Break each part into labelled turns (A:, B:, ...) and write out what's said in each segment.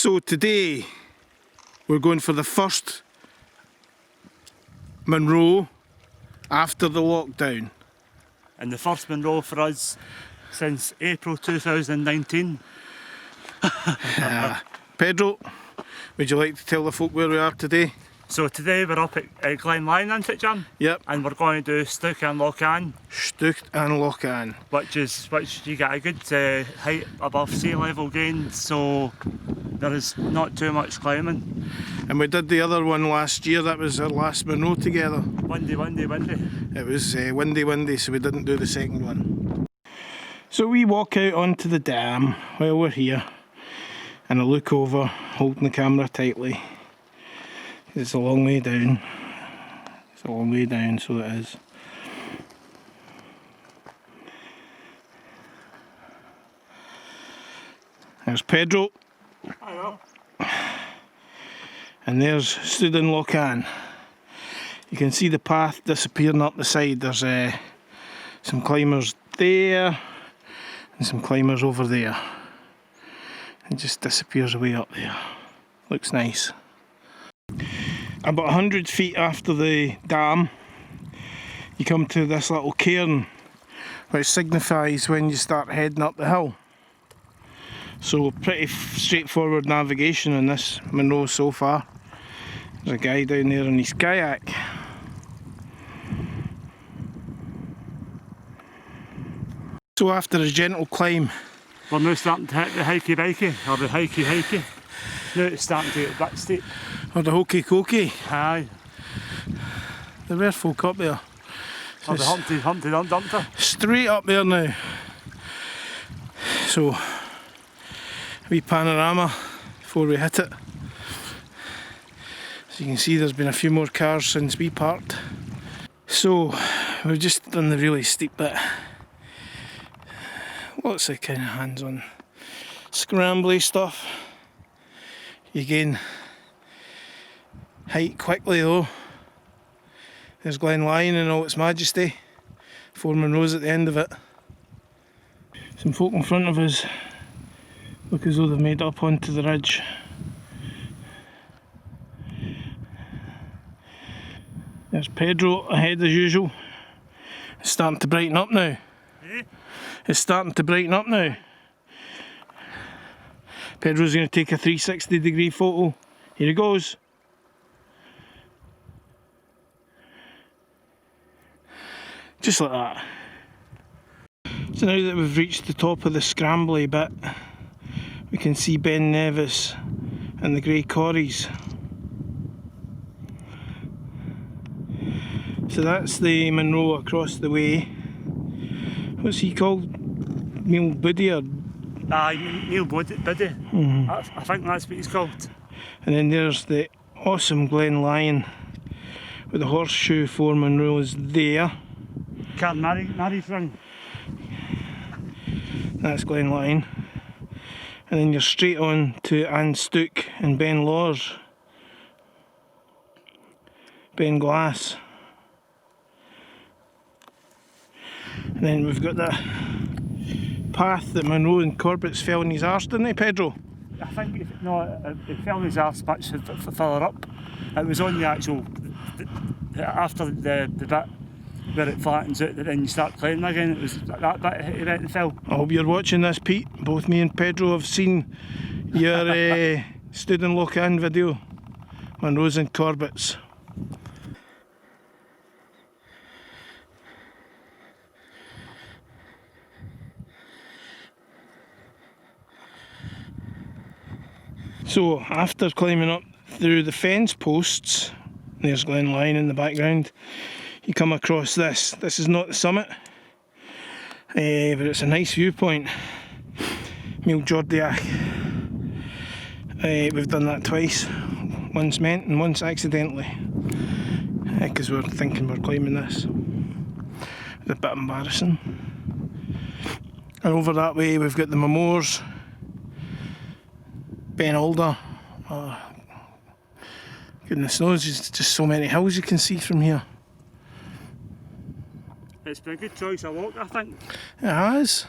A: So today we're going for the first Munro after the lockdown.
B: And the first Munro for us since April 2019.
A: Pedro, would you like to tell the folk where we are today?
B: So today we're up at Glen Lyon in Stuchd An.
A: Yep.
B: And we're going to do Stuchd An Lochain.
A: Stuchd An Lochain.
B: Which you get a good height above sea level gain, so there is not too much climbing.
A: And we did the other one last year, that was our last Munro together.
B: Windy.
A: It was windy, so we didn't do the second one. So we walk out onto the dam while we're here, and I look over, holding the camera tightly. It's a long way down. It's a long way down, so it is. There's Pedro.
B: Hello.
A: And there's Stuchd An Lochain. You can see the path disappearing up the side. There's some climbers there and some climbers over there. It just disappears away up there. Looks nice. About 100 feet after the dam, you come to this little cairn, which signifies when you start heading up the hill. So pretty straightforward navigation on this Munro so far. There's a guy down there in his kayak. So after a gentle climb,
B: we're now starting to hit the hikey-bikey, or the hikey-hikey. Now it's starting to get a bit steep.
A: or the hokey cokey.
B: Aye.
A: There were folk up there.
B: Or the Humpty Dumpty.
A: Straight up there now. So, wee panorama before we hit it. As you can see, there's been a few more cars since we parked. So, we've just done the really steep bit. Lots of kind of hands-on scrambly stuff. You gain height quickly though. There's Glen Lyon in all its majesty. 4 Munros at the end of it. Some folk in front of us look as though they've made up onto the ridge. There's Pedro ahead as usual. It's starting to brighten up now. It's starting to brighten up now. Pedro's going to take a 360-degree photo. Here he goes. Just like that. So now that we've reached the top of the scrambly bit, we can see Nevis and the Grey Corries. So that's the Munro across the way. What's he called? Meall Buidhe?
B: Aye, Meall Buidhe. I think that's what he's called.
A: And then there's the awesome Glen Lyon with the horseshoe 4 Munros there.
B: Can't marry ring.
A: That's Glen Lyon. And then you're straight on to An Stuc and Ben Lawers. Ben Glass. And then we've got the path that Munro and Corbett's fell in his arse, didn't they, Pedro?
B: I think it fell in his arse much further up. It was on the actual, after the bit where it flattens out, then you start climbing again. It was that bit he went and fell.
A: I hope you're watching this, Pete. Both me and Pedro have seen your Stuchd An Lochain video. Munros and Corbett's. So after climbing up through the fence posts, there's Glen Lyon in the background, you come across this. This is not the summit, but it's a nice viewpoint. Meall Buidhe. We've done that twice, once meant and once accidentally, because we're thinking we're climbing this. It's a bit embarrassing. And over that way we've got the Mamores. Ben Alder. Oh, goodness knows, there's just so many hills you can see from here.
B: It's been a good choice of walk, I think.
A: It has.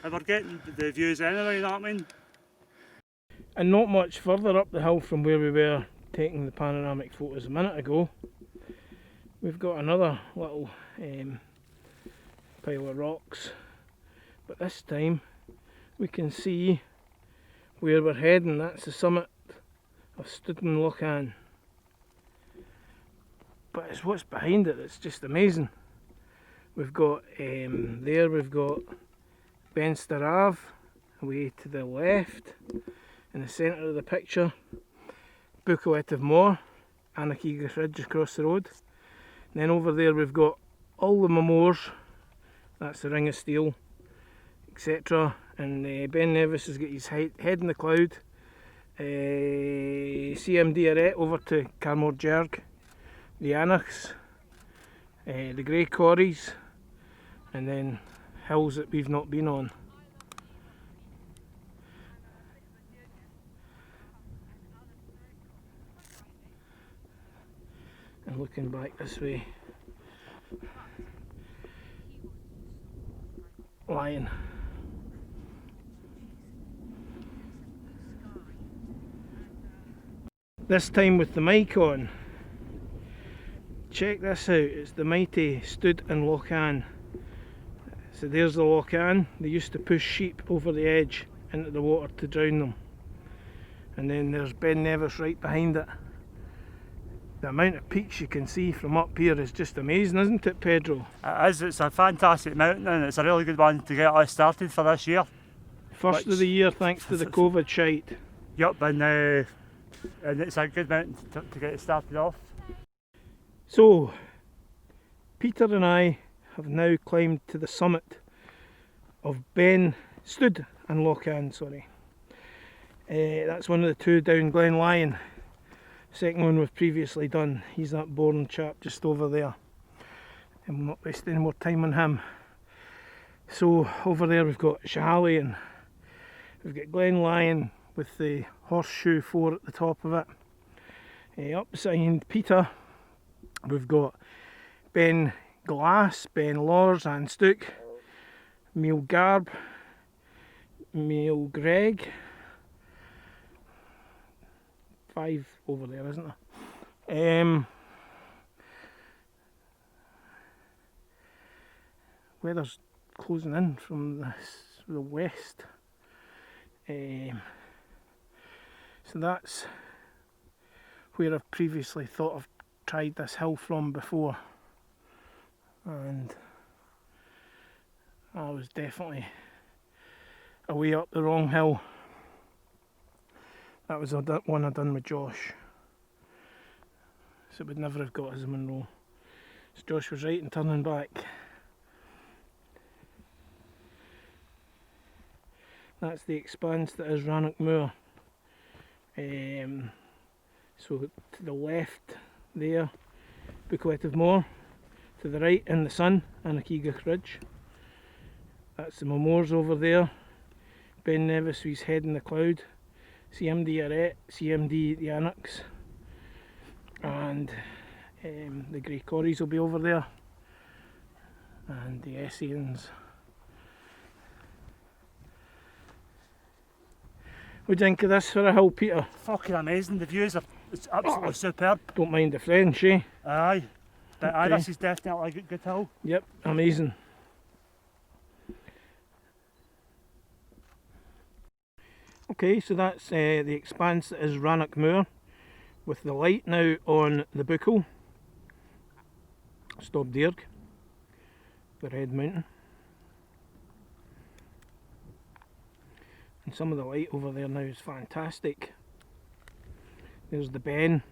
B: If we're getting the views anyway, you know what I mean?
A: And not much further up the hill from where we were taking the panoramic photos a minute ago, we've got another little pile of rocks, but this time we can see where we're heading. That's the summit of Stuchd An Lochain. But it's what's behind it that's just amazing. We've got there we've got Benster Ave away to the left. In the centre of the picture, Buachaille Etive Mor, Eagach Ridge across the road. And then over there we've got all the Mamores, that's the Ring of Steel, etc. And Ben Nevis has got his head in the cloud. CMD Arret over to Carmorjerg, the Aonachs, the Grey Corries, and then hills that we've not been on. And looking back this way, Lyon. This time with the mic on. Check this out, it's the mighty Stuchd An Lochain. So there's the Lochain. They used to push sheep over the edge into the water to drown them. And then there's Ben Nevis right behind it. The amount of peaks you can see from up here is just amazing, isn't it, Pedro?
B: It is, it's a fantastic mountain and it's a really good one to get us started for this year.
A: First of the year thanks to the COVID shite.
B: Yup, and it's a good mountain to get it started off.
A: So, Peter and I have now climbed to the summit of Stuchd An Lochain, sorry. That's one of the two down Glen Lyon. Second one we've previously done. He's that boring chap just over there. And we'll not waste any more time on him. So over there we've got Schiehallion. We've got Glen Lyon with the horseshoe 4 at the top of it. Up behind Peter we've got Ben Glass, Ben Lors, An Stuc, Meall Buidhe, Meall Greg. 5 over there, isn't there? Weather's closing in from the west. So that's where I've previously thought I've tried this hill from before, and I was definitely away up the wrong hill. That was one I done with Josh, so it would never have got us a Munro. So Josh was right in turning back. That's the expanse that is Rannoch Moor. So to the left there, Buachaille Etive Mor. To the right in the sun, Eagach Ridge. That's the Mamores over there. Ben Nevis with his head in the cloud. CMD Arret, CMD the Aonachs, and the Grey Corries will be over there, and the Essians. What do you think of this for a hill, Peter?
B: Fucking amazing, the views are it's absolutely superb.
A: Don't mind the French, eh?
B: Aye, but
A: Okay.
B: aye, this is definitely a good hill.
A: Yep, amazing. Okay, so that's the expanse that is Rannoch Moor, with the light now on the Buachaille, Stuchd, the red mountain. And some of the light over there now is fantastic. There's the Bian,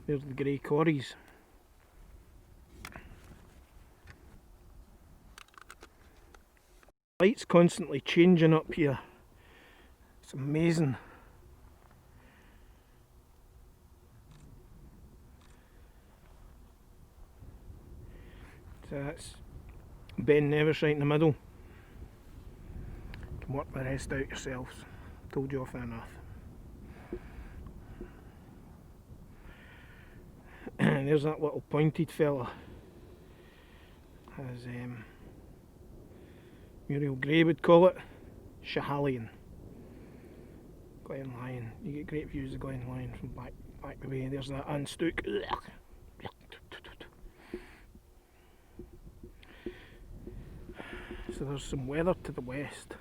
A: there's the Grey Corries. Light's constantly changing up here. It's amazing. So that's Ben Nevis right in the middle. You can work the rest out yourselves. Told you often enough. And there's that little pointed fella. As Muriel Gray would call it, Schiehallion. Glen Lyon. You get great views of Glen Lyon from back the way. There's that An Stuc. So there's some weather to the west.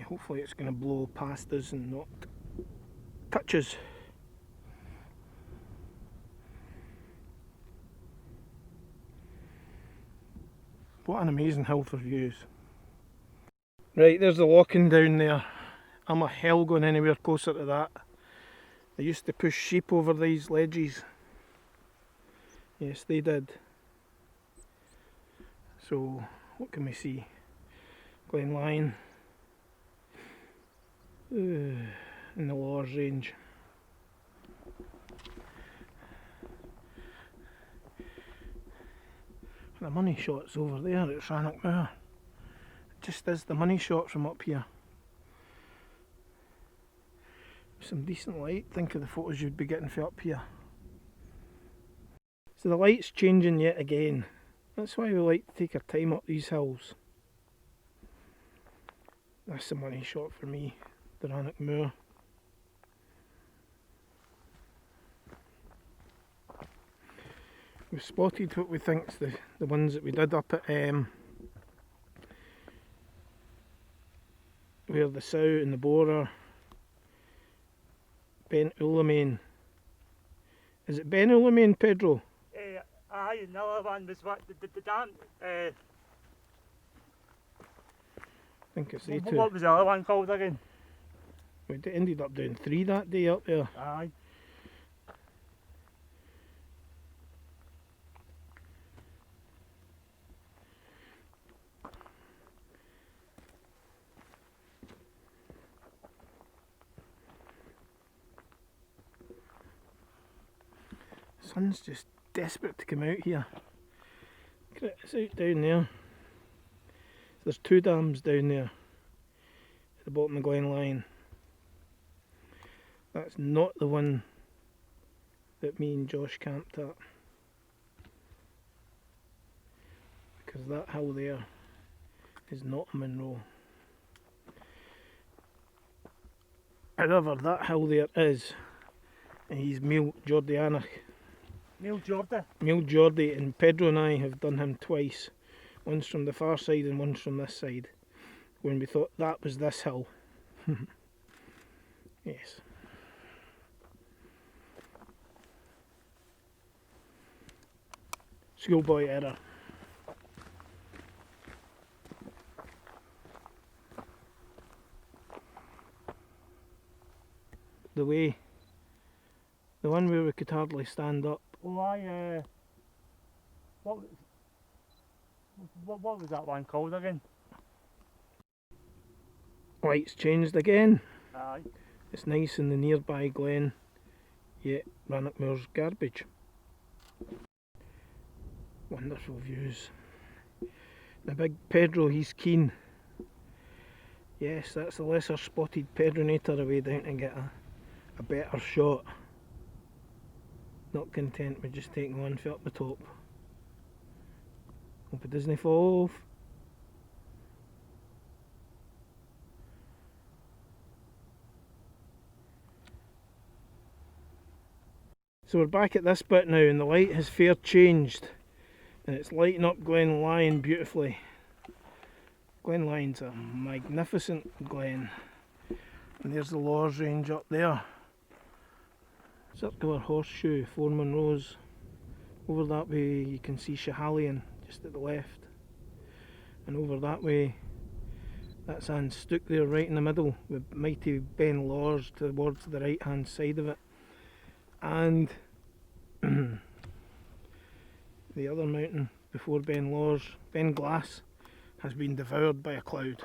A: Hopefully it's going to blow past us and not touch us. What an amazing hill for views. Right, there's the Lochain down there. I'm a hell going anywhere closer to that. They used to push sheep over these ledges. Yes, they did. So, what can we see? Glen Lyon. In the Lord's range. The money shot's over there at Rannoch Moor. It just is the money shot from up here. Some decent light, think of the photos you'd be getting from up here. So the light's changing yet again. That's why we like to take our time up these hills. That's the money shot for me, the Rannoch Moor. We've spotted what we think's the ones that we did up at where the sow and the boar are. Buachaille. Is it Buachaille, Pedro?
B: Aye, and the other one was what, the dam,
A: I think it's they two.
B: what was the other one called again?
A: We ended up doing 3 that day up there.
B: Aye.
A: Sun's just desperate to come out here. It's out down there. There's 2 dams down there at the bottom of Glen Lyon. That's not the one that me and Josh camped at, because that hill there is not a munro. However, that hill there is, and he's Meall Buidhe.
B: Meall Buidhe.
A: Meall Buidhe, and Pedro and I have done him twice. Once from the far side and once from this side, when we thought that was this hill. Yes. Schoolboy error. The way, the one where we could hardly stand up.
B: Oh, what was that one called again?
A: Light's changed again.
B: Aye.
A: It's nice in the nearby glen, yet Rannoch Moor's garbage. Wonderful views. The big Pedro, he's keen. Yes, that's the lesser spotted Pedronator away down to get a better shot. Not content with just taking one foot up the top. Hope it doesn't fall off. So we're back at this bit now, and the light has fair changed, and it's lighting up Glen Lyon beautifully. Glen Lyon's a magnificent glen, and there's the Lord's range up there. Circular horseshoe, 4 Munros. Over that way you can see Schiehallion just at the left, and over that way that's An Stuc there right in the middle, with mighty Ben Lors towards the right hand side of it, and the other mountain before Ben Lors, Ben Glass, has been devoured by a cloud.